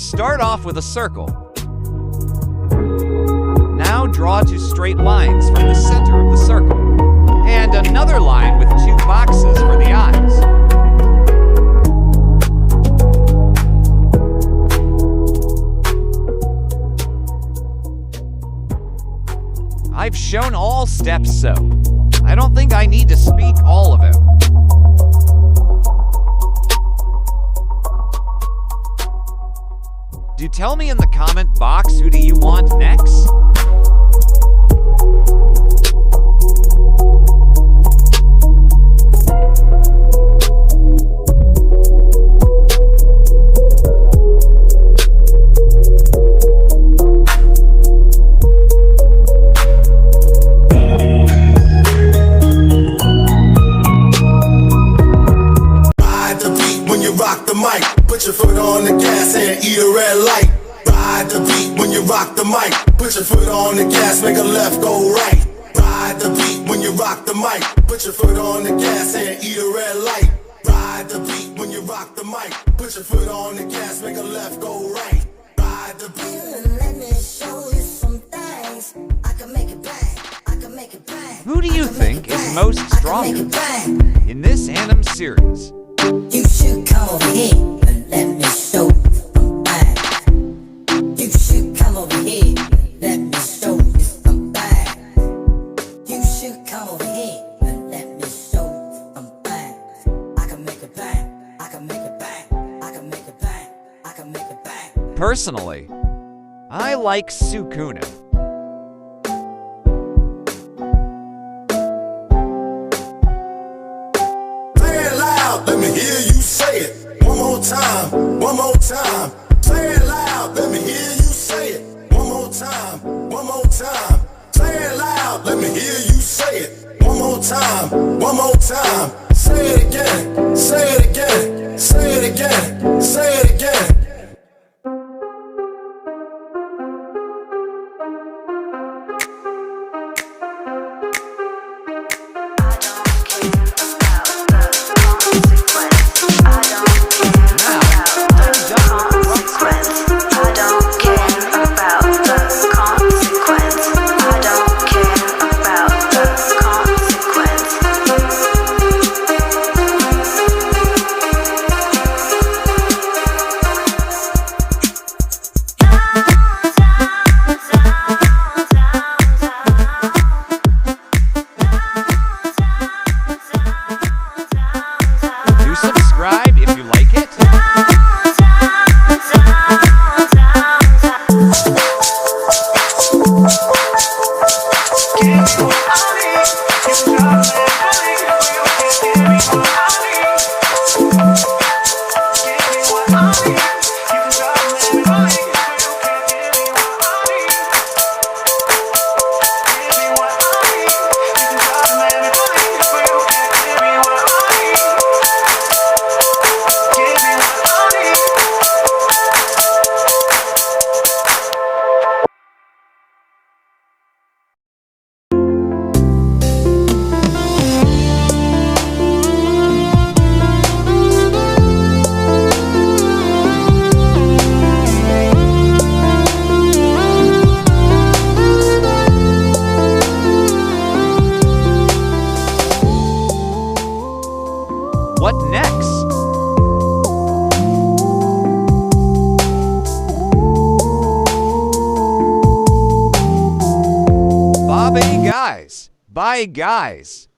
Start off with a circle. Now draw two straight lines from the center of the circle, and another line with two boxes for the eyes. I've shown all steps, so I don't think I need to speak all of it. Do tell me in the comment box, who do you want next? Put your foot on the gas and eat a red light. Ride the beat when you rock the mic. Put your foot on the gas, make a left go right. Ride the beat when you rock the mic. Put your foot on the gas and eat a red light. Ride the beat when you rock the mic. Put your foot on the gas, make a left go right. Ride the beat. Let me show you some things. I can make it bang. I can make it bang. Who do you think is most stronger in this anime series? You should come over here and let me show you some things. You should come over here, let me show you some things. You should come over here and let me show you some things. I can make it bang, I can make it bang, I can make it bang, I can make it bang. Personally, I like Sukuna. Let me hear you say it one more time, one more time. Say it loud, let me hear you say it one more time, one more time. Say it loud, let me hear you say it one more time, one more time. Say it again, say it again, say it again, say it again. Subscribe if you like it. What next? Bye guys. Bye guys.